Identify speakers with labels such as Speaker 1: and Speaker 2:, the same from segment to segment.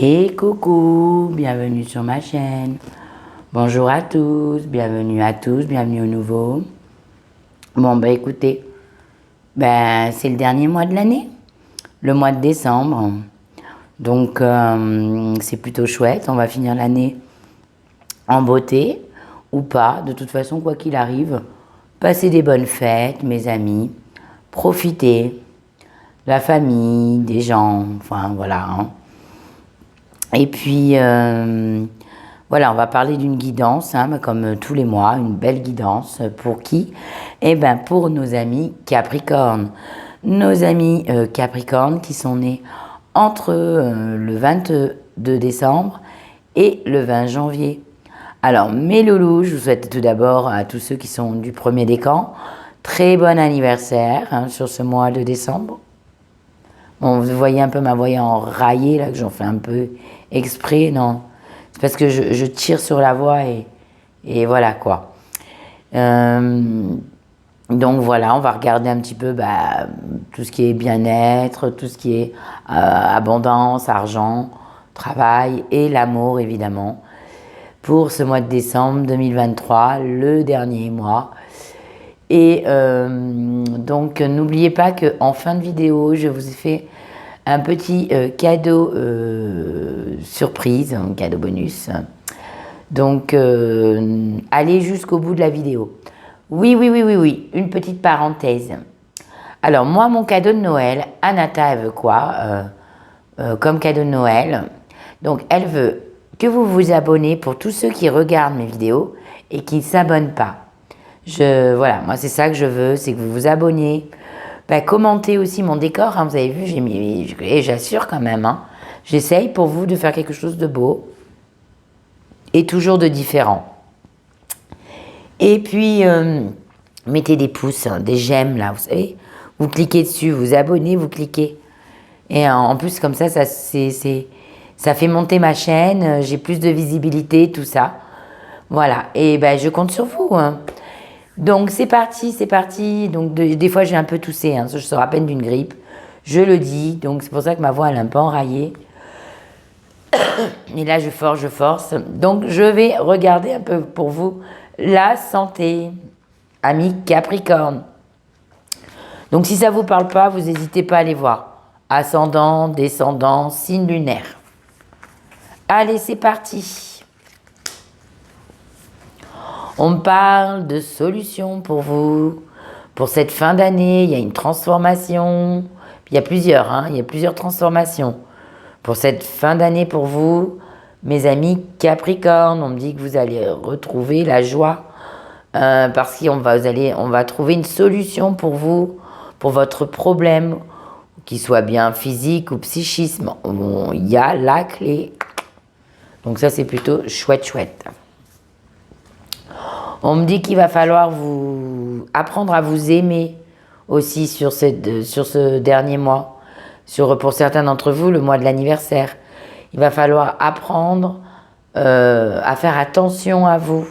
Speaker 1: Et coucou, bienvenue sur ma chaîne. Bonjour à tous, bienvenue au nouveau. Bon, bah écoutez, c'est le dernier mois de l'année, le mois de décembre. Donc, c'est plutôt chouette, on va finir l'année en beauté, ou pas. De toute façon, quoi qu'il arrive, passez des bonnes fêtes, mes amis. Profitez de la famille, des gens, enfin voilà, hein. Et puis, voilà, on va parler d'une guidance, hein, comme tous les mois, une belle guidance. Pour qui? Eh bien, pour nos amis Capricorne. Nos amis Capricorne qui sont nés entre le 22 décembre et le 20 janvier. Alors, mes loulous, je vous souhaite tout d'abord à tous ceux qui sont du premier décan, très bon anniversaire hein, sur ce mois de décembre. Bon, vous voyez un peu ma voix enraillée, là, que j'en fais un peu exprès, non. C'est parce que je tire sur la voix et voilà, quoi. Donc voilà, on va regarder un petit peu tout ce qui est bien-être, tout ce qui est abondance, argent, travail et l'amour, évidemment. Pour ce mois de décembre 2023, le dernier mois. Et donc, n'oubliez pas qu'en fin de vidéo, je vous ai fait un petit cadeau surprise, un cadeau bonus. Donc, allez jusqu'au bout de la vidéo. Oui, une petite parenthèse. Alors, moi, mon cadeau de Noël, Anata, elle veut quoi comme cadeau de Noël? Donc, elle veut que vous vous abonnez pour tous ceux qui regardent mes vidéos et qui ne s'abonnent pas. Voilà, moi c'est ça que je veux, c'est que vous vous abonnez. Commentez aussi mon décor, hein, vous avez vu, j'assure quand même. Hein, j'essaye pour vous de faire quelque chose de beau et toujours de différent. Et puis, mettez des pouces, hein, des j'aime là, vous savez. Vous cliquez dessus, vous abonnez, vous cliquez. Et en plus, comme ça fait monter ma chaîne, j'ai plus de visibilité, tout ça. Voilà, et je compte sur vous. Hein. Donc c'est parti. Donc des fois j'ai un peu toussé, hein, je sors à peine d'une grippe, je le dis, donc c'est pour ça que ma voix elle est un peu enraillée. Et là je force. Donc je vais regarder un peu pour vous la santé, amis Capricorne. Donc si ça vous parle pas, vous n'hésitez pas à aller voir. Ascendant, descendant, signe lunaire. Allez, c'est parti. On parle de solutions pour vous. Pour cette fin d'année, il y a une transformation. Il y a plusieurs transformations. Pour cette fin d'année pour vous, mes amis Capricorne, on me dit que vous allez retrouver la joie. Parce qu'on va trouver une solution pour vous, pour votre problème, qu'il soit bien physique ou psychisme. Il y a la clé. Donc ça, c'est plutôt chouette. On me dit qu'il va falloir vous apprendre à vous aimer aussi sur ce dernier mois. Pour certains d'entre vous, le mois de l'anniversaire. Il va falloir apprendre à faire attention à vous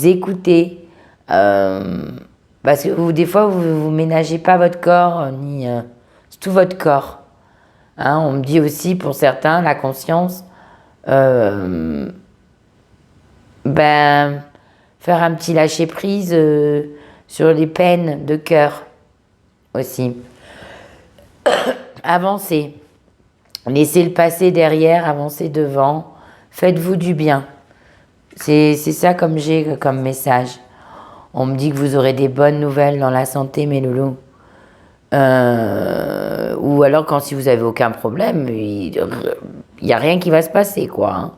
Speaker 1: écouter. Parce que des fois, vous ménagez pas votre corps, ni tout votre corps. Hein, on me dit aussi, pour certains, la conscience, faire un petit lâcher-prise sur les peines de cœur aussi. Avancez. Laissez le passé derrière, avancez devant. Faites-vous du bien. C'est ça comme j'ai comme message. On me dit que vous aurez des bonnes nouvelles dans la santé, mes loulous. Ou alors si vous n'avez aucun problème, il n'y a rien qui va se passer, quoi. Hein.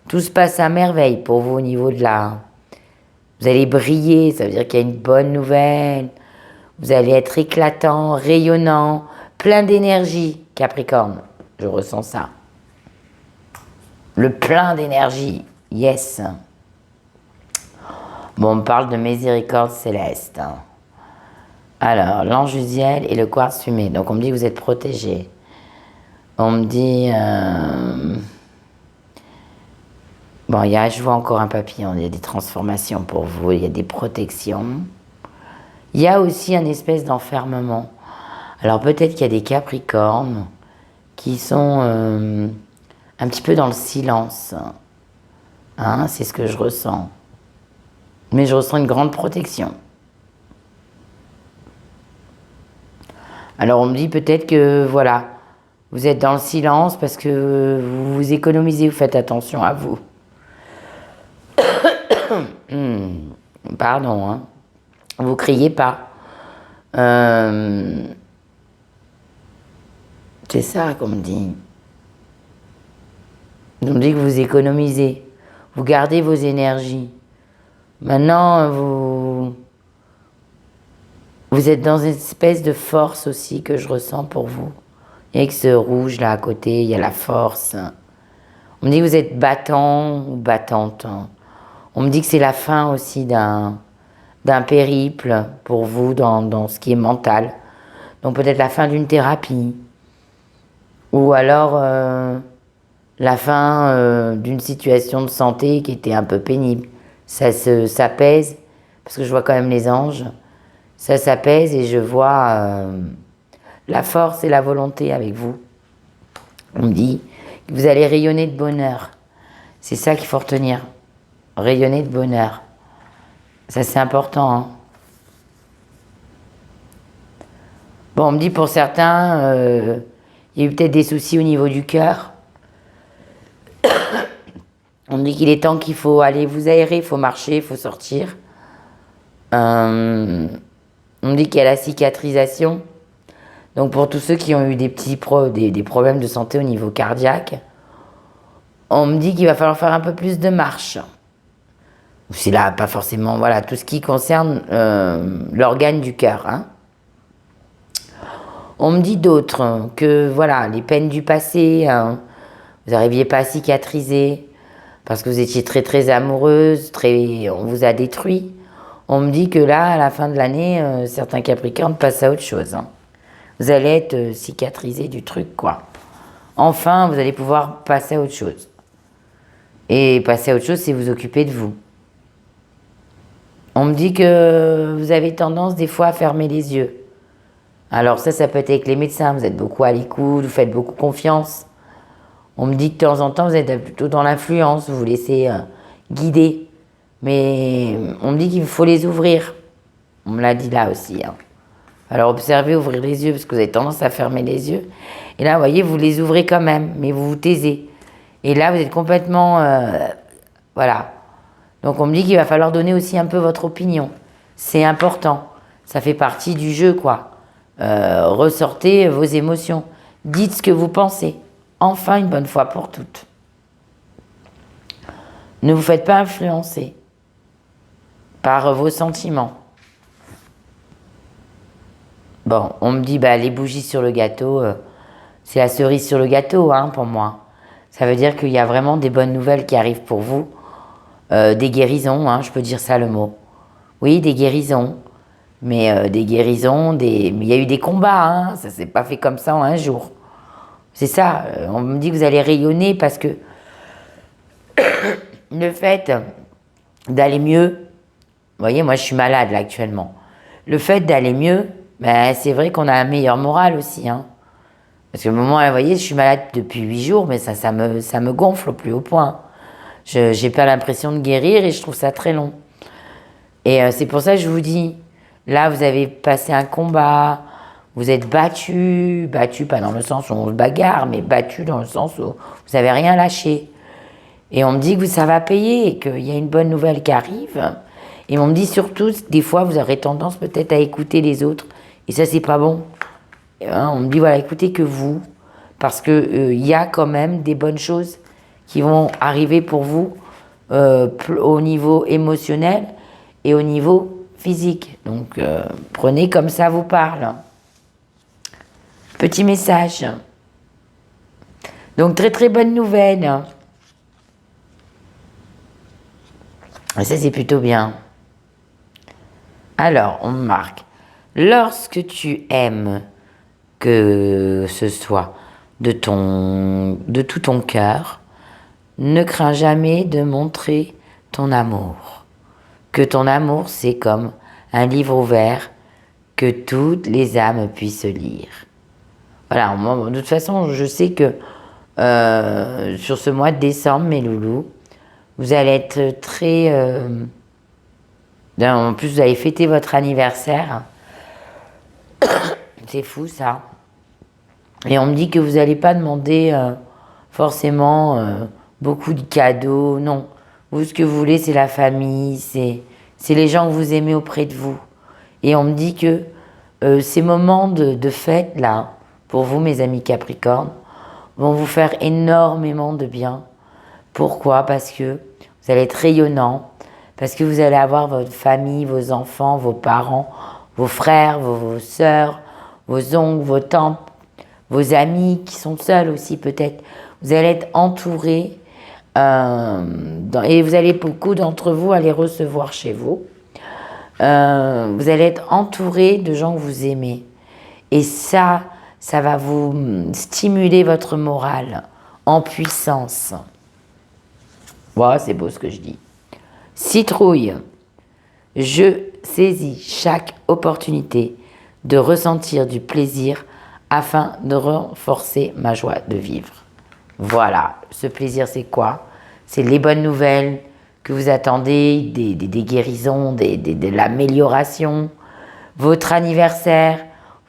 Speaker 1: Tout se passe à merveille pour vous au niveau de la... Vous allez briller, ça veut dire qu'il y a une bonne nouvelle. Vous allez être éclatant, rayonnant, plein d'énergie, Capricorne. Je ressens ça. Le plein d'énergie, yes. Bon, on me parle de miséricorde céleste. Alors, l'ange Uziel et le quartz fumé. Donc, on me dit que vous êtes protégé. On me dit... Bon, je vois encore un papillon, il y a des transformations pour vous, il y a des protections. Il y a aussi un espèce d'enfermement. Alors peut-être qu'il y a des Capricornes qui sont un petit peu dans le silence. Hein, c'est ce que je ressens. Mais je ressens une grande protection. Alors on me dit peut-être que, voilà, vous êtes dans le silence parce que vous vous économisez, vous faites attention à vous. Pardon, hein. Vous criez pas. C'est ça qu'on me dit. On me dit que vous économisez. Vous gardez vos énergies. Maintenant, vous êtes dans une espèce de force aussi que je ressens pour vous. Il y a que ce rouge là à côté, il y a la force. On me dit que vous êtes battant ou battante. On me dit que c'est la fin aussi d'un périple pour vous dans ce qui est mental. Donc peut-être la fin d'une thérapie. Ou alors la fin d'une situation de santé qui était un peu pénible. Ça s'apaise, parce que je vois quand même les anges. Ça s'apaise et je vois la force et la volonté avec vous. On me dit que vous allez rayonner de bonheur. C'est ça qu'il faut retenir. Rayonner de bonheur. Ça, c'est important. Hein. Bon, on me dit pour certains, il y a eu peut-être des soucis au niveau du cœur. On me dit qu'il est temps qu'il faut aller vous aérer, il faut marcher, il faut sortir. On me dit qu'il y a la cicatrisation. Donc pour tous ceux qui ont eu des petits des problèmes de santé au niveau cardiaque, on me dit qu'il va falloir faire un peu plus de marche. C'est là, pas forcément, voilà, tout ce qui concerne l'organe du cœur. Hein. On me dit d'autres que, voilà, les peines du passé, vous n'arriviez pas à cicatriser parce que vous étiez très très amoureuse, on vous a détruit. On me dit que là, à la fin de l'année, certains Capricornes passent à autre chose. Hein. Vous allez être cicatrisé du truc, quoi. Enfin, vous allez pouvoir passer à autre chose. Et passer à autre chose, c'est vous occuper de vous. On me dit que vous avez tendance des fois à fermer les yeux. Alors ça peut être avec les médecins, vous êtes beaucoup à l'écoute, vous faites beaucoup confiance. On me dit que de temps en temps, vous êtes plutôt dans l'influence, vous vous laissez guider. Mais on me dit qu'il faut les ouvrir. On me l'a dit là aussi. Hein. Alors observez, ouvrir les yeux, parce que vous avez tendance à fermer les yeux. Et là, vous voyez, vous les ouvrez quand même, mais vous vous taisez. Et là, vous êtes complètement... voilà. Donc on me dit qu'il va falloir donner aussi un peu votre opinion. C'est important. Ça fait partie du jeu, quoi. Ressortez vos émotions. Dites ce que vous pensez. Enfin, une bonne fois pour toutes. Ne vous faites pas influencer par vos sentiments. Bon, on me dit, les bougies sur le gâteau, c'est la cerise sur le gâteau, hein, pour moi. Ça veut dire qu'il y a vraiment des bonnes nouvelles qui arrivent pour vous. Des guérisons, hein, je peux dire ça le mot. Oui, des guérisons. Mais des guérisons, mais il y a eu des combats, hein, ça s'est pas fait comme ça en un jour. C'est ça, on me dit que vous allez rayonner parce que le fait d'aller mieux, vous voyez, moi je suis malade là actuellement. Le fait d'aller mieux, c'est vrai qu'on a un meilleur moral aussi. Hein. Parce que au moment, vous voyez, je suis malade depuis 8 jours, mais ça me gonfle au plus haut point. J'ai pas l'impression de guérir et je trouve ça très long. Et c'est pour ça que je vous dis, là vous avez passé un combat, vous êtes battu pas dans le sens où on se bagarre, mais battu dans le sens où vous n'avez rien lâché. Et on me dit que ça va payer et qu'il y a une bonne nouvelle qui arrive. Et on me dit surtout, des fois, vous aurez tendance peut-être à écouter les autres. Et ça, c'est pas bon. On me dit, voilà, écoutez que vous. Parce que y a quand même des bonnes choses qui vont arriver pour vous au niveau émotionnel et au niveau physique. Donc, prenez comme ça vous parle. Petit message. Donc, très très bonne nouvelle. Et ça, c'est plutôt bien. Alors, on marque. Lorsque tu aimes que ce soit de tout ton cœur, ne crains jamais de montrer ton amour. Que ton amour, c'est comme un livre ouvert que toutes les âmes puissent lire. Voilà, moi, de toute façon, je sais que sur ce mois de décembre, mes loulous. Vous allez être très... en plus, vous allez fêter votre anniversaire. C'est fou, ça. Et on me dit que vous n'allez pas demander forcément beaucoup de cadeaux. Non. Vous, ce que vous voulez, c'est la famille, c'est les gens que vous aimez auprès de vous. Et on me dit que ces moments de fête, là, pour vous, mes amis Capricorne, vont vous faire énormément de bien. Pourquoi? Parce que vous allez être rayonnant, parce que vous allez avoir votre famille, vos enfants, vos parents, vos frères, vos sœurs, vos oncles, vos tantes, vos amis qui sont seuls aussi peut-être. Vous allez être entourés et vous allez, beaucoup d'entre vous, aller recevoir chez vous. Vous allez être entourés de gens que vous aimez. Et ça va vous stimuler votre morale en puissance. Voilà, c'est beau ce que je dis. Citrouille, je saisis chaque opportunité de ressentir du plaisir afin de renforcer ma joie de vivre. Voilà, ce plaisir c'est quoi? C'est les bonnes nouvelles que vous attendez, des guérisons, de l'amélioration, votre anniversaire,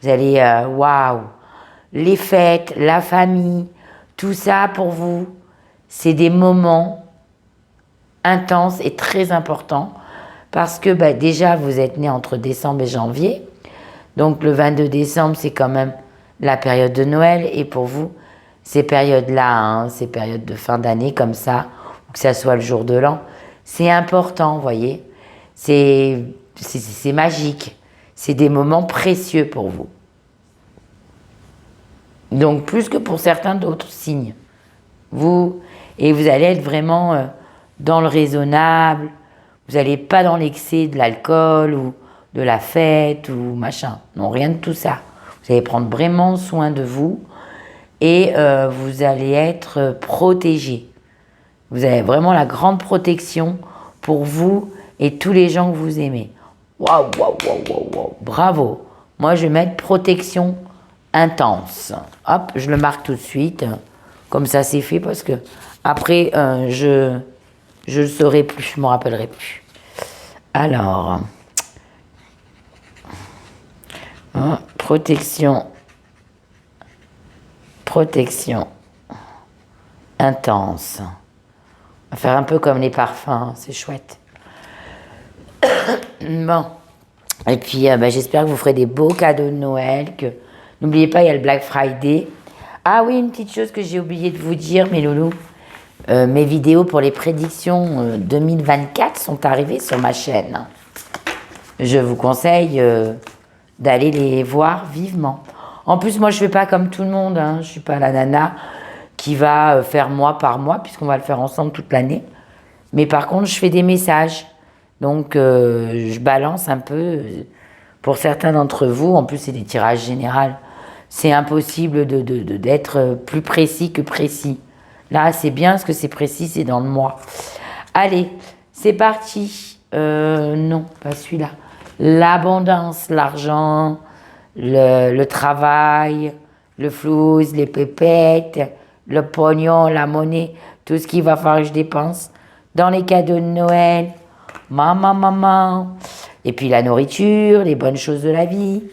Speaker 1: vous allez, waouh, les fêtes, la famille, tout ça pour vous, c'est des moments intenses et très importants parce que déjà vous êtes né entre décembre et janvier, donc le 22 décembre c'est quand même la période de Noël et pour vous, ces périodes-là, ces périodes de fin d'année comme ça, ou que ça soit le jour de l'an, c'est important, vous voyez, c'est magique, c'est des moments précieux pour vous. Donc plus que pour certains d'autres signes. Et vous allez être vraiment dans le raisonnable, vous n'allez pas dans l'excès de l'alcool ou de la fête ou machin. Non, rien de tout ça. Vous allez prendre vraiment soin de vous et vous allez être protégé. Vous avez vraiment la grande protection pour vous et tous les gens que vous aimez. Waouh, waouh, waouh, waouh, waouh, bravo. Moi, je vais mettre protection intense. Hop, je le marque tout de suite. Comme ça, c'est fait parce que après, je le saurai plus, je ne me rappellerai plus. Alors, protection intense. On va faire un peu comme les parfums, c'est chouette. Bon. Et puis, j'espère que vous ferez des beaux cadeaux de Noël. N'oubliez pas, il y a le Black Friday. Ah oui, une petite chose que j'ai oublié de vous dire, mes loulous. Mes vidéos pour les prédictions 2024 sont arrivées sur ma chaîne. Je vous conseille d'aller les voir vivement. En plus, moi, je ne fais pas comme tout le monde. Je ne suis pas la nana qui va faire mois par mois, puisqu'on va le faire ensemble toute l'année. Mais par contre, je fais des messages. Donc, je balance un peu. Pour certains d'entre vous, en plus, c'est des tirages généraux. C'est impossible d'être plus précis que précis. Là, c'est bien parce que c'est précis, c'est dans le mois. Allez, c'est parti. Non, pas celui-là. L'abondance, l'argent, le travail, le flouze, les pépettes, le pognon, la monnaie, tout ce qu'il va falloir que je dépense dans les cadeaux de Noël. Maman. Et puis la nourriture, les bonnes choses de la vie.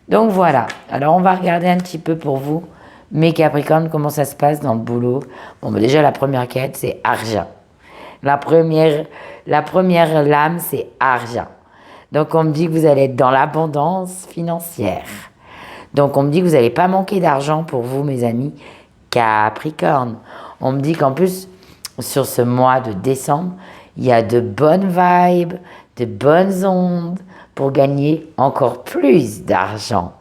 Speaker 1: Donc voilà. Alors on va regarder un petit peu pour vous, mes Capricornes, comment ça se passe dans le boulot. Bon, déjà la première quête, c'est argent. La première lame, c'est argent. Donc on me dit que vous allez être dans l'abondance financière. Donc on me dit que vous n'allez pas manquer d'argent pour vous, mes amis Capricorne. On me dit qu'en plus, sur ce mois de décembre, il y a de bonnes vibes, de bonnes ondes pour gagner encore plus d'argent.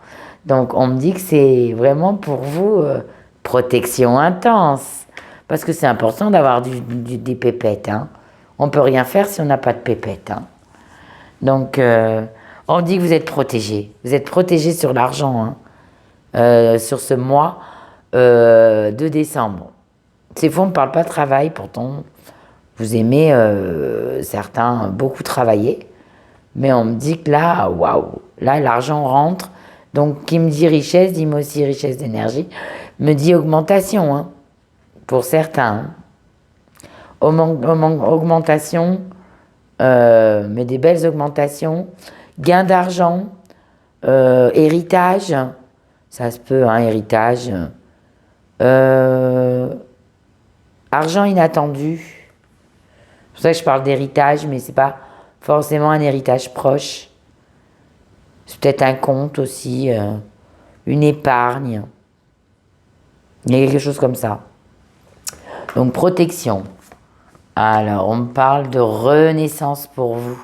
Speaker 1: Donc on me dit que c'est vraiment pour vous protection intense. Parce que c'est important d'avoir des pépettes. On ne peut rien faire si on n'a pas de pépettes. Donc on dit que vous êtes protégé. Vous êtes protégé sur l'argent sur ce mois de décembre. C'est faux, on ne parle pas de travail, pourtant vous aimez certains beaucoup travailler. Mais on me dit que là, waouh, là l'argent rentre. Donc qui me dit richesse, dit moi aussi richesse d'énergie, me dit augmentation. pour certains. Augmentation, mais des belles augmentations. Gain d'argent, héritage, ça se peut, hein, héritage. Argent inattendu. C'est pour ça que je parle d'héritage, mais c'est pas forcément un héritage proche. C'est peut-être un compte aussi, une épargne. Il y a quelque chose comme ça. Donc protection. Alors, on me parle de renaissance pour vous.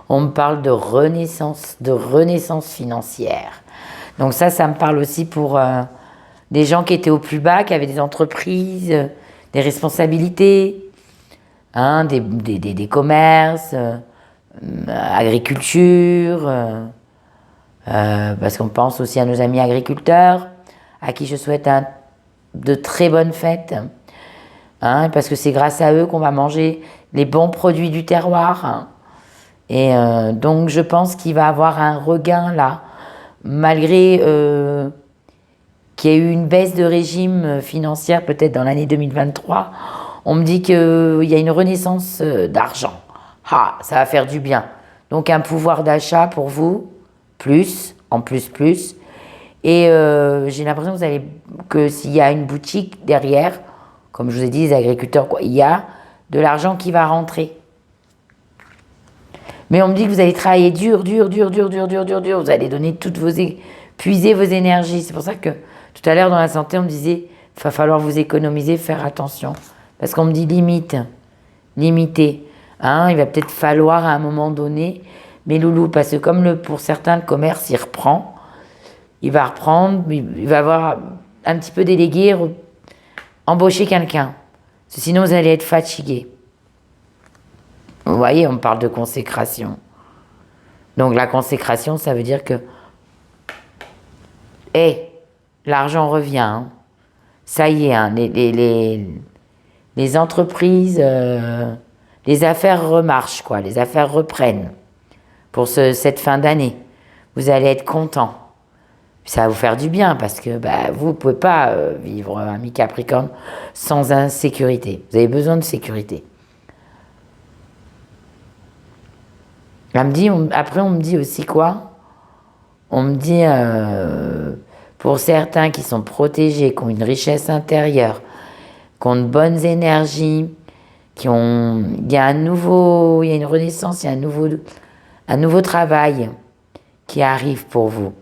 Speaker 1: On me parle de renaissance financière. Donc ça me parle aussi pour des gens qui étaient au plus bas, qui avaient des entreprises, des responsabilités, hein, des commerces, agriculture, parce qu'on pense aussi à nos amis agriculteurs, à qui je souhaite de très bonnes fêtes, hein, parce que c'est grâce à eux qu'on va manger les bons produits du terroir, hein. Et donc je pense qu'il va avoir un regain là, malgré qu'il y ait eu une baisse de régime financière peut-être dans l'année 2023. On me dit qu'il y a une renaissance d'argent. Ah, ça va faire du bien. Donc un pouvoir d'achat pour vous, plus. Et j'ai l'impression que s'il y a une boutique derrière, comme je vous ai dit, les agriculteurs, quoi, il y a de l'argent qui va rentrer. Mais on me dit que vous allez travailler dur. Vous allez donner puiser vos énergies. C'est pour ça que tout à l'heure dans la santé, on me disait, il va falloir vous économiser, faire attention. Parce qu'on me dit limiter. Hein, il va peut-être falloir à un moment donné, mais loulou, parce que comme pour certains, le commerce, il reprend, il va avoir un petit peu délégué, embaucher quelqu'un. Sinon, vous allez être fatigué. Vous voyez, on parle de consécration. Donc la consécration, ça veut dire que l'argent revient. Hein. Ça y est, hein, les entreprises, les affaires remarchent, quoi. Les affaires reprennent pour cette fin d'année. Vous allez être content. Ça va vous faire du bien parce que vous ne pouvez pas vivre un mi-capricorne sans insécurité. Vous avez besoin de sécurité. Après, on me dit aussi quoi? On me dit, pour certains qui sont protégés, qui ont une richesse intérieure, qui ont de bonnes énergies, il y a une renaissance, il y a un nouveau travail qui arrive pour vous.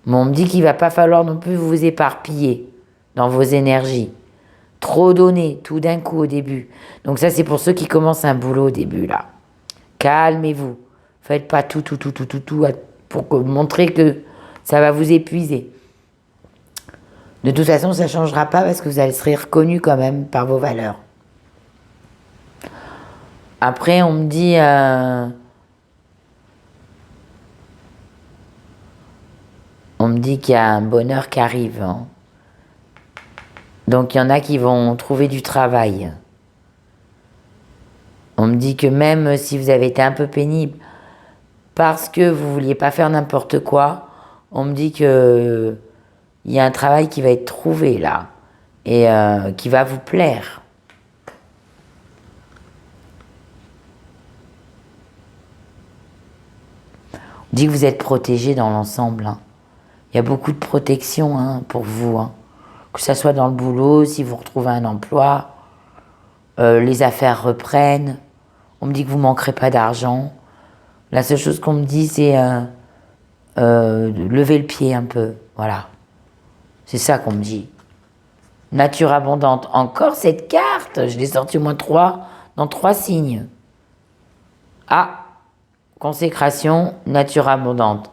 Speaker 1: Mais on me dit qu'il ne va pas falloir non plus vous éparpiller dans vos énergies. Trop donner tout d'un coup au début. Donc ça, c'est pour ceux qui commencent un boulot au début, là. Calmez-vous. Faites pas tout pour montrer que ça va vous épuiser. De toute façon, ça ne changera pas parce que vous serez reconnu quand même par vos valeurs. Après, on me dit... qu'il y a un bonheur qui arrive. Hein. Donc, il y en a qui vont trouver du travail. On me dit que même si vous avez été un peu pénible parce que vous ne vouliez pas faire n'importe quoi, on me dit qu'il y a un travail qui va être trouvé là et qui va vous plaire. On dit que vous êtes protégé dans l'ensemble. Hein. Il y a beaucoup de protection pour vous. Hein. Que ce soit dans le boulot, si vous retrouvez un emploi, les affaires reprennent. On me dit que vous ne manquerez pas d'argent. La seule chose qu'on me dit, c'est lever le pied un peu. Voilà. C'est ça qu'on me dit. Nature abondante. Encore cette carte. Je l'ai sortie au moins 3 dans 3 signes. Ah, consécration, nature abondante.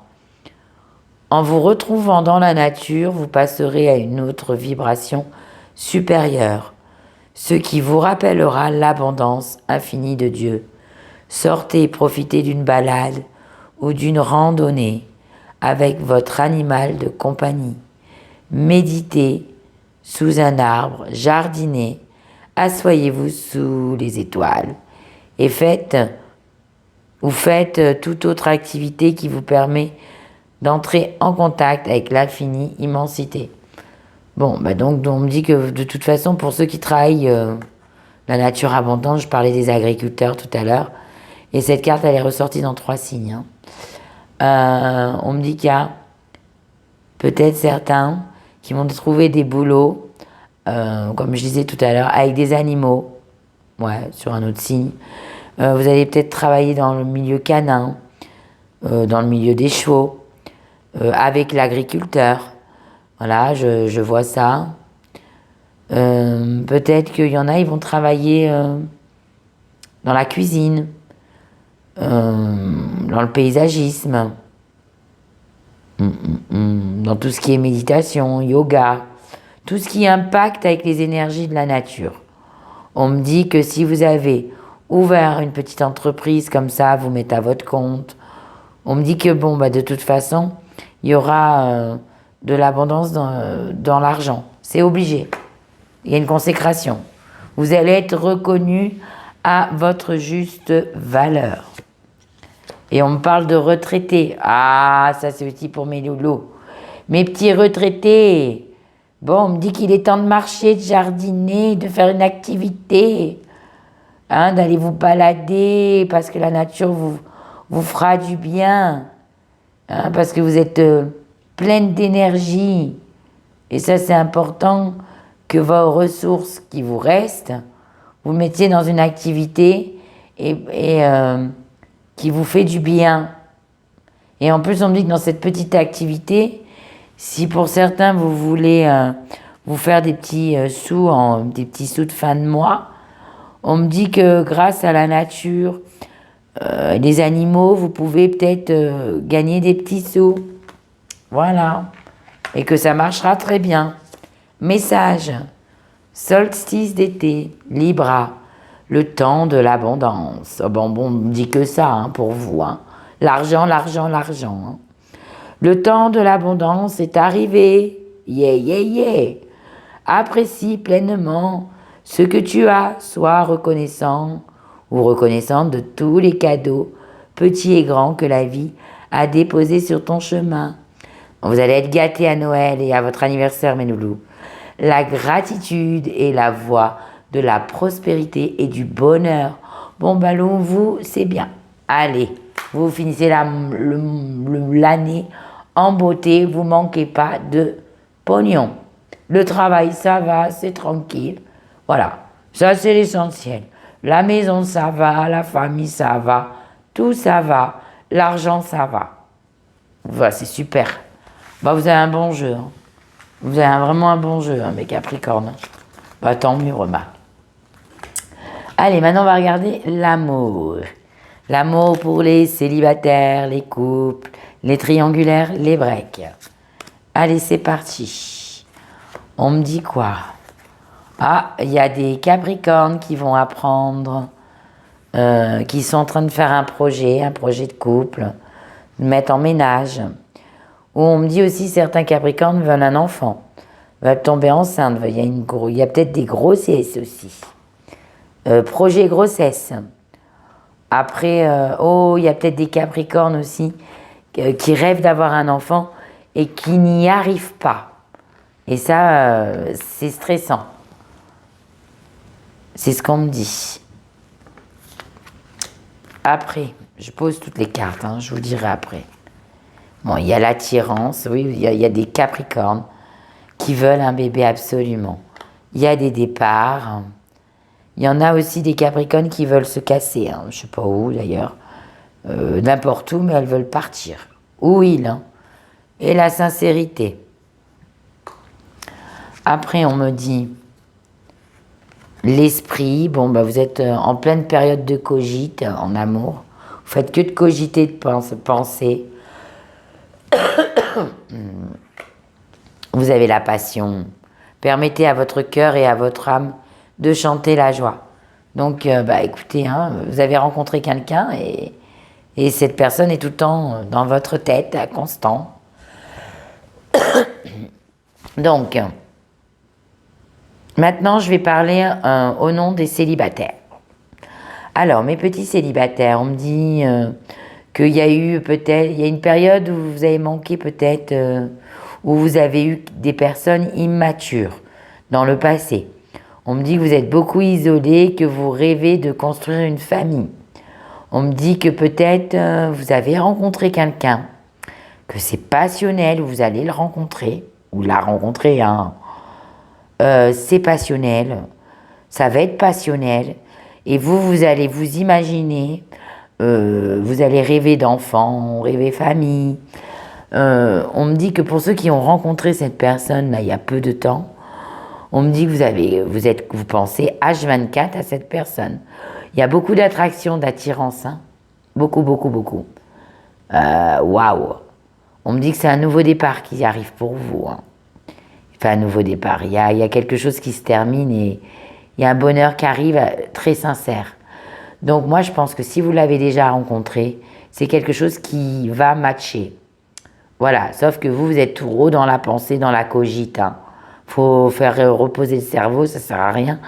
Speaker 1: En vous retrouvant dans la nature, vous passerez à une autre vibration supérieure, ce qui vous rappellera l'abondance infinie de Dieu. Sortez et profitez d'une balade ou d'une randonnée avec votre animal de compagnie. Méditez sous un arbre, jardinez, asseyez-vous sous les étoiles et faites toute autre activité qui vous permet d'entrer en contact avec l'infinie immensité. Bon, bah donc on me dit que de toute façon, pour ceux qui travaillent la nature abondante, je parlais des agriculteurs tout à l'heure, et cette carte, elle est ressortie dans 3 signes, hein. On me dit qu'il y a peut-être certains qui vont trouver des boulots, comme je disais tout à l'heure, avec des animaux, ouais, sur un autre signe. Vous allez peut-être travailler dans le milieu canin, dans le milieu des chevaux, avec l'agriculteur. Voilà, je vois ça. Peut-être qu'il y en a, ils vont travailler dans la cuisine, dans le paysagisme, dans tout ce qui est méditation, yoga, tout ce qui impacte avec les énergies de la nature. On me dit que si vous avez ouvert une petite entreprise comme ça, vous mettez à votre compte, on me dit que bon, bah, de toute façon, il y aura de l'abondance dans l'argent. C'est obligé. Il y a une consécration. Vous allez être reconnu à votre juste valeur. Et on me parle de retraités. Ah, ça c'est aussi pour mes loulous. Mes petits retraités. Bon, on me dit qu'il est temps de marcher, de jardiner, de faire une activité. Hein, d'aller vous balader parce que la nature vous fera du bien. Hein, parce que vous êtes pleine d'énergie. Et ça, c'est important que vos ressources qui vous restent, vous mettiez dans une activité et qui vous fait du bien. Et en plus, on me dit que dans cette petite activité, si pour certains, vous voulez vous faire des petits des petits sous de fin de mois, on me dit que grâce à la nature, les animaux, vous pouvez peut-être gagner des petits sous. Voilà. Et que ça marchera très bien. Message. Solstice d'été, Libra, le temps de l'abondance. Oh bon, on me dit que ça hein, pour vous. Hein. L'argent, l'argent, l'argent. Hein. Le temps de l'abondance est arrivé. Yeah, yeah, yeah. Apprécie pleinement ce que tu as. Sois reconnaissant ou reconnaissante de tous les cadeaux, petits et grands, que la vie a déposés sur ton chemin. Vous allez être gâtés à Noël et à votre anniversaire, mes loulous. La gratitude est la voie de la prospérité et du bonheur. Bon, ballon, vous, c'est bien. Allez, vous finissez l'année en beauté. Vous manquez pas de pognon. Le travail, ça va, c'est tranquille. Voilà, ça, c'est l'essentiel. La maison, ça va. La famille, ça va. Tout, ça va. L'argent, ça va. Voilà, c'est super. Bah, vous avez un bon jeu. Hein. Vous avez vraiment un bon jeu, hein, mes Capricornes. Bah, tant mieux, remarque. Allez, maintenant, on va regarder l'amour. L'amour pour les célibataires, les couples, les triangulaires, les breaks. Allez, c'est parti. On me dit quoi? Ah, il y a des Capricornes qui vont apprendre, qui sont en train de faire un projet de couple, de mettre en ménage. Ou on me dit aussi certains Capricornes veulent un enfant, veulent tomber enceinte. Il y a peut-être des grossesses aussi. Projet grossesse. Après, il y a peut-être des Capricornes aussi qui rêvent d'avoir un enfant et qui n'y arrivent pas. Et ça, c'est stressant. C'est ce qu'on me dit. Après, je pose toutes les cartes, hein, je vous dirai après. Bon, il y a l'attirance, oui, il y a des Capricornes qui veulent un bébé absolument. Il y a des départs. Il y en a aussi des Capricornes qui veulent se casser, hein, je ne sais pas où d'ailleurs. N'importe où, mais elles veulent partir. Où il, hein. Et la sincérité. Après, on me dit l'esprit. Bon, bah, vous êtes en pleine période de cogite en amour. Vous faites que de cogiter, de penser. Vous avez la passion. Permettez à votre cœur et à votre âme de chanter la joie. Donc, écoutez, hein, vous avez rencontré quelqu'un et cette personne est tout le temps dans votre tête, à constant. Donc, maintenant, je vais parler au nom des célibataires. Alors, mes petits célibataires, on me dit qu'il y a eu peut-être, il y a une période où vous avez manqué peut-être, où vous avez eu des personnes immatures dans le passé. On me dit que vous êtes beaucoup isolé, que vous rêvez de construire une famille. On me dit que peut-être vous avez rencontré quelqu'un, que c'est passionnel, vous allez le rencontrer, ou la rencontrer, hein. C'est passionnel, ça va être passionnel, et vous allez vous imaginer, vous allez rêver d'enfants, rêver famille. On me dit que pour ceux qui ont rencontré cette personne là il y a peu de temps, on me dit que vous pensez H24 à cette personne. Il y a beaucoup d'attraction, d'attirance, hein. Beaucoup, beaucoup, beaucoup. Waouh. On me dit que c'est un nouveau départ qui arrive pour vous, hein. Enfin, un nouveau départ. Il y a quelque chose qui se termine et il y a un bonheur qui arrive très sincère. Donc moi, je pense que si vous l'avez déjà rencontré, c'est quelque chose qui va matcher. Voilà, sauf que vous êtes trop dans la pensée, dans la cogite, hein. Faut faire reposer le cerveau, ça sert à rien.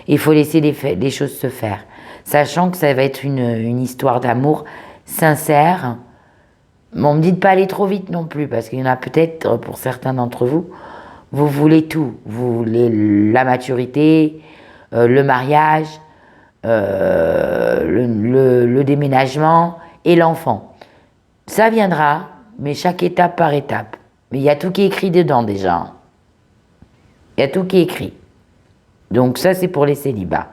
Speaker 1: Il faut laisser les choses se faire. Sachant que ça va être une histoire d'amour sincère. On me dit de pas aller trop vite non plus, parce qu'il y en a peut-être, pour certains d'entre vous, vous voulez tout. Vous voulez la maturité, le mariage, le déménagement et l'enfant. Ça viendra, mais chaque étape par étape. Mais il y a tout qui est écrit dedans déjà. Il y a tout qui est écrit. Donc ça, c'est pour les célibats.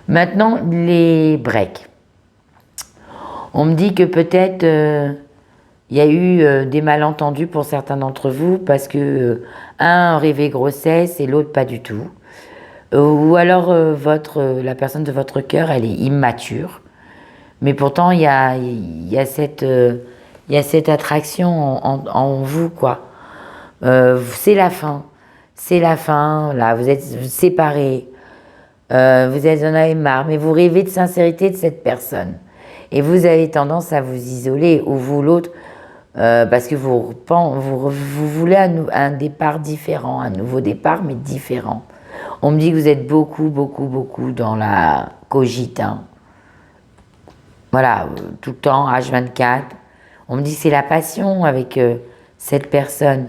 Speaker 1: Maintenant, les breaks. On me dit que peut-être il y a eu des malentendus pour certains d'entre vous parce que un rêvait grossesse et l'autre pas du tout. Ou alors la personne de votre cœur, elle est immature. Mais pourtant, il y a cette attraction en vous, quoi. C'est la fin. C'est la fin. Là, vous êtes séparés. Vous en avez marre. Mais vous rêvez de sincérité de cette personne. Et vous avez tendance à vous isoler, ou vous l'autre, parce que vous voulez un départ différent, un nouveau départ, mais différent. On me dit que vous êtes beaucoup, beaucoup, beaucoup dans la cogite, hein. Voilà, tout le temps, H24. On me dit que c'est la passion avec cette personne.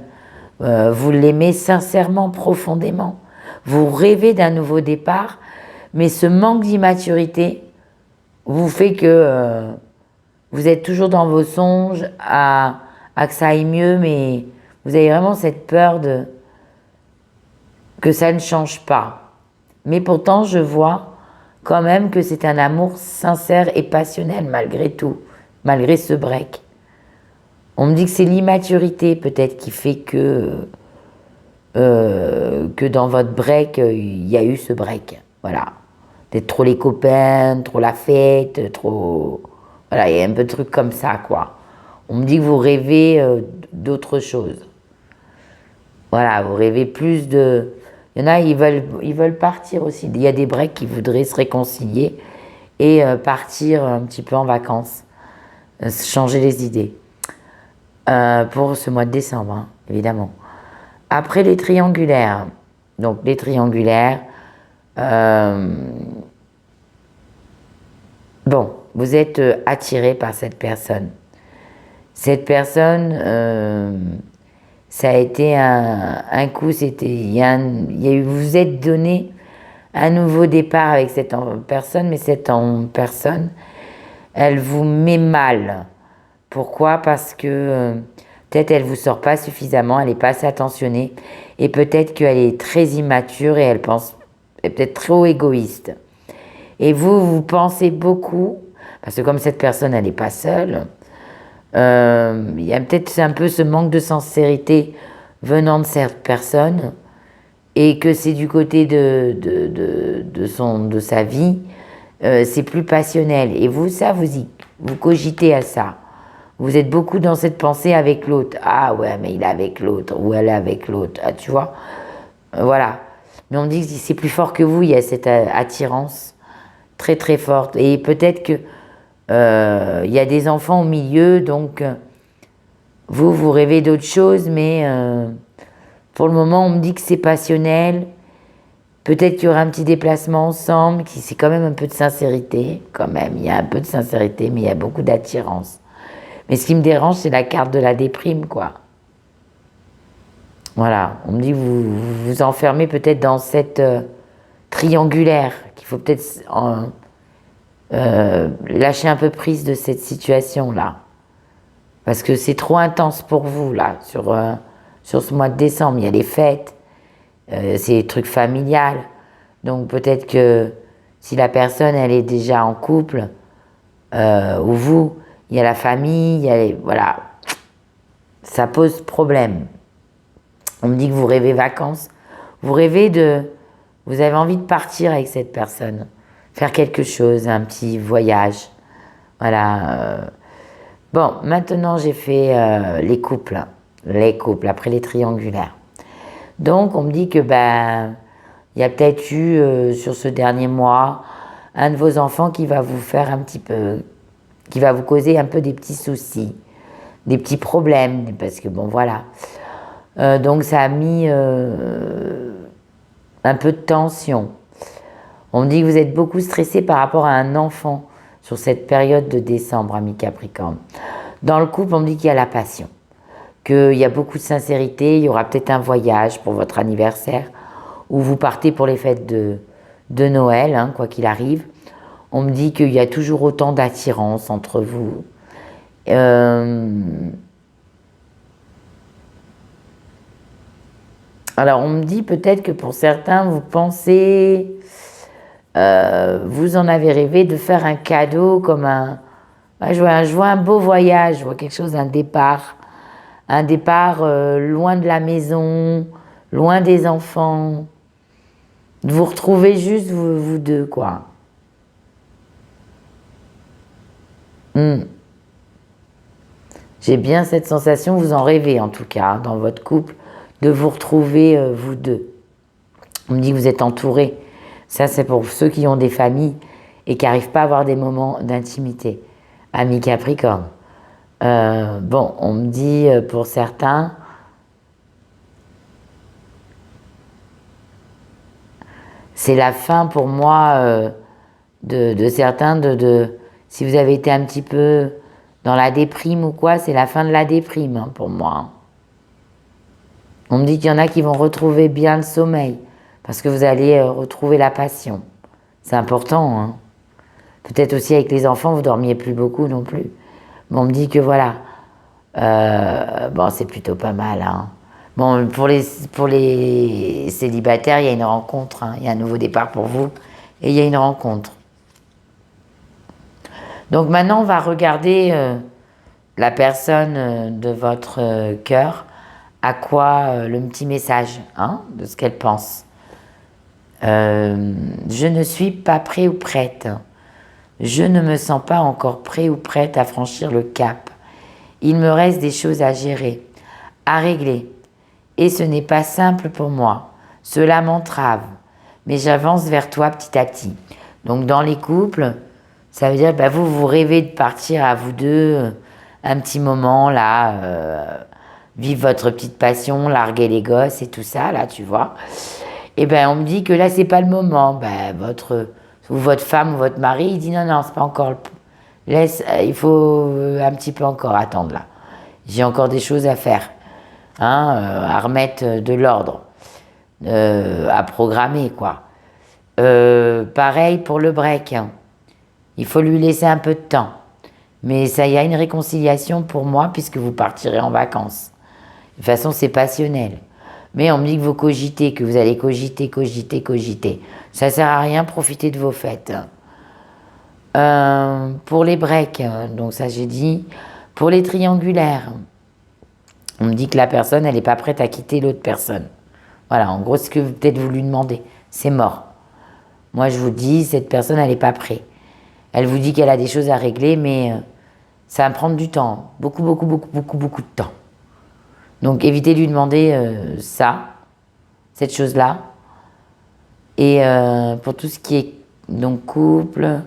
Speaker 1: Vous l'aimez sincèrement, profondément. Vous rêvez d'un nouveau départ, mais ce manque d'immaturité vous fait que vous êtes toujours dans vos songes à que ça aille mieux, mais vous avez vraiment cette peur que ça ne change pas. Mais pourtant, je vois quand même que c'est un amour sincère et passionnel malgré tout, malgré ce break. On me dit que c'est l'immaturité peut-être qui fait que dans votre break, il y a eu ce break. Voilà. Peut-être trop les copains, trop la fête, trop... Voilà, il y a un peu de trucs comme ça, quoi. On me dit que vous rêvez d'autre chose. Voilà, vous rêvez plus de... Il y en a, ils veulent partir aussi. Il y a des breaks qui voudraient se réconcilier et partir un petit peu en vacances. Changer les idées. Pour ce mois de décembre, hein, évidemment. Après les triangulaires. Donc les triangulaires... bon, vous êtes attiré par cette personne. Cette personne, ça a été un coup, vous êtes donné un nouveau départ avec cette personne, mais cette personne, elle vous met mal. Pourquoi? Parce que peut-être elle ne vous sort pas suffisamment, elle n'est pas assez attentionnée, et peut-être qu'elle est très immature et elle est peut-être trop égoïste. Et vous pensez beaucoup, parce que comme cette personne, elle n'est pas seule, il y a peut-être un peu ce manque de sincérité venant de cette personne, et que c'est du côté de sa vie, c'est plus passionnel. Et vous cogitez à ça. Vous êtes beaucoup dans cette pensée avec l'autre. Ah ouais, mais il est avec l'autre, ou elle est avec l'autre, ah, tu vois. Voilà. Mais on dit que c'est plus fort que vous, il y a cette attirance très très forte. Et peut-être que il y a des enfants au milieu, donc vous rêvez d'autre chose, mais pour le moment, on me dit que c'est passionnel. Peut-être qu'il y aura un petit déplacement ensemble, c'est quand même un peu de sincérité, quand même. Il y a un peu de sincérité, mais il y a beaucoup d'attirance. Mais ce qui me dérange, c'est la carte de la déprime, quoi. Voilà, on me dit que vous vous enfermez peut-être dans cette triangulaire, qu'il faut peut-être lâcher un peu prise de cette situation-là. Parce que c'est trop intense pour vous, là, sur ce mois de décembre. Il y a les fêtes, c'est des trucs familiales. Donc peut-être que si la personne, elle est déjà en couple, ou vous, il y a la famille, il y a voilà, ça pose problème. On me dit que vous rêvez vacances. Vous rêvez vous avez envie de partir avec cette personne, faire quelque chose, un petit voyage. Voilà. Bon, maintenant j'ai fait les couples, après les triangulaires. Donc on me dit que il y a peut-être eu sur ce dernier mois un de vos enfants qui va vous faire un petit peu, qui va vous causer un peu des petits soucis, des petits problèmes, parce que bon voilà. Donc ça a mis un peu de tension. On me dit que vous êtes beaucoup stressé par rapport à un enfant sur cette période de décembre, ami Capricorne. Dans le couple, on me dit qu'il y a la passion, qu'il y a beaucoup de sincérité, il y aura peut-être un voyage pour votre anniversaire, ou vous partez pour les fêtes de Noël, hein, quoi qu'il arrive. On me dit qu'il y a toujours autant d'attirance entre vous. Alors, on me dit peut-être que pour certains, vous pensez, vous en avez rêvé de faire un cadeau comme je vois un beau voyage, je vois quelque chose, un départ loin de la maison, loin des enfants, de vous retrouver juste vous deux, quoi. J'ai bien cette sensation, vous en rêvez en tout cas, hein, dans votre couple, de vous retrouver vous deux. On me dit que vous êtes entourés. Ça, c'est pour ceux qui ont des familles et qui n'arrivent pas à avoir des moments d'intimité. Ami Capricorne. Bon, on me dit pour certains, c'est la fin pour moi de certains, si vous avez été un petit peu dans la déprime ou quoi, c'est la fin de la déprime hein, pour moi. On me dit qu'il y en a qui vont retrouver bien le sommeil, parce que vous allez retrouver la passion. C'est important, hein. Peut-être aussi avec les enfants, vous dormiez plus beaucoup non plus. Mais on me dit que voilà, bon, c'est plutôt pas mal, hein. Bon, pour les célibataires, il y a une rencontre, hein. Il y a un nouveau départ pour vous, et il y a une rencontre. Donc maintenant, on va regarder la personne de votre cœur, à quoi le petit message hein, de ce qu'elle pense. Je ne suis pas prêt ou prête. Je ne me sens pas encore prêt ou prête à franchir le cap. Il me reste des choses à gérer, à régler. Et ce n'est pas simple pour moi. Cela m'entrave. Mais j'avance vers toi petit à petit. Donc dans les couples, ça veut dire vous rêvez de partir à vous deux un petit moment là, vivre votre petite passion, larguer les gosses et tout ça là, tu vois. Et on me dit que là c'est pas le moment. Votre femme ou votre mari, il dit non, c'est pas encore. Il faut un petit peu encore attendre là. J'ai encore des choses à faire, hein, à remettre de l'ordre, à programmer quoi. Pareil pour le break. Hein. Il faut lui laisser un peu de temps. Mais ça y a une réconciliation pour moi puisque vous partirez en vacances. De toute façon, c'est passionnel. Mais on me dit que vous cogitez, que vous allez cogiter. Ça sert à rien, profitez de vos fêtes. Pour les breaks, donc ça j'ai dit. Pour les triangulaires, on me dit que la personne, elle n'est pas prête à quitter l'autre personne. Voilà, en gros, ce que peut-être vous lui demandez, c'est mort. Moi, je vous dis, cette personne, elle n'est pas prête. Elle vous dit qu'elle a des choses à régler, mais ça va prendre du temps. Beaucoup de temps. Donc, évitez de lui demander cette chose-là. Et pour tout ce qui est donc couple,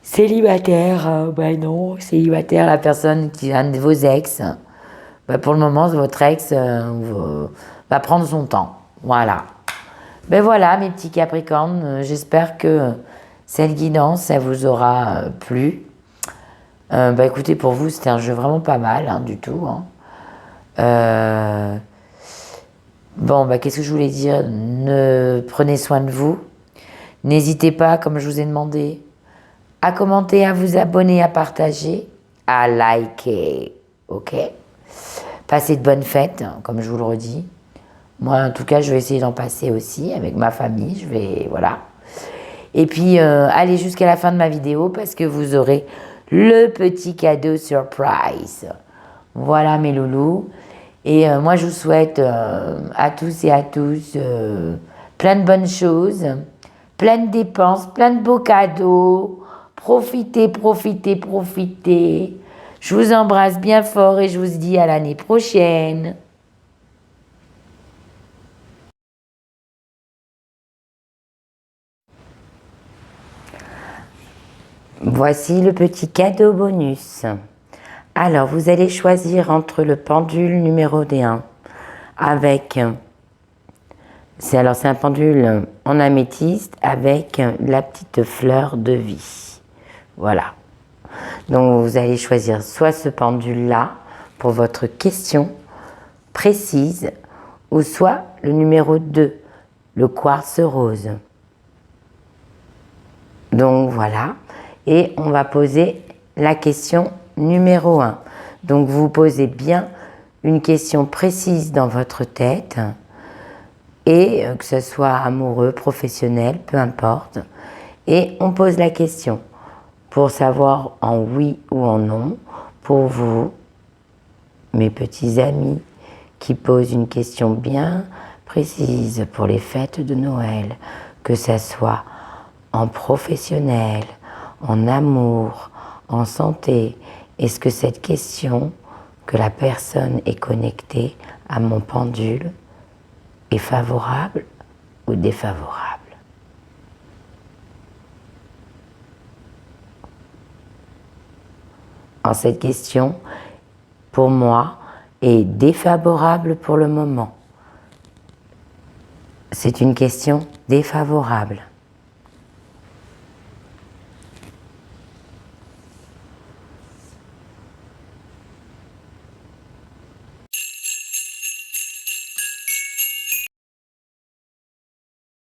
Speaker 1: célibataire, non, célibataire, la personne qui est un de vos ex, pour le moment, votre ex va prendre son temps. Voilà. Voilà, mes petits Capricornes, j'espère que cette guidance, ça vous aura plu. Écoutez, pour vous, c'était un jeu vraiment pas mal, hein, du tout. Hein. Bon, bah, qu'est-ce que je voulais dire? Prenez soin de vous. N'hésitez pas, comme je vous ai demandé, à commenter, à vous abonner, à partager, à liker. Ok? Passez de bonnes fêtes, hein, comme je vous le redis. Moi, en tout cas, je vais essayer d'en passer aussi avec ma famille. Je vais, voilà. Et puis, allez jusqu'à la fin de ma vidéo parce que vous aurez le petit cadeau surprise. Voilà mes loulous. Et moi, je vous souhaite à tous et à tous plein de bonnes choses, plein de dépenses, plein de beaux cadeaux. Profitez, profitez, profitez. Je vous embrasse bien fort et je vous dis à l'année prochaine. Voici le petit cadeau bonus. Alors, vous allez choisir entre le pendule numéro 1 avec... C'est un pendule en améthyste avec la petite fleur de vie. Voilà. Donc, vous allez choisir soit ce pendule-là pour votre question précise, ou soit le numéro 2, le quartz rose. Donc, voilà. Et on va poser la question numéro 1. Donc, vous posez bien une question précise dans votre tête, et que ce soit amoureux, professionnel, peu importe. Et on pose la question pour savoir en oui ou en non, pour vous, mes petits amis, qui posent une question bien précise pour les fêtes de Noël, que ce soit en professionnel, en amour, en santé. Est-ce que cette question, que la personne est connectée à mon pendule, est favorable ou défavorable? En cette question, pour moi, est défavorable pour le moment. C'est une question défavorable.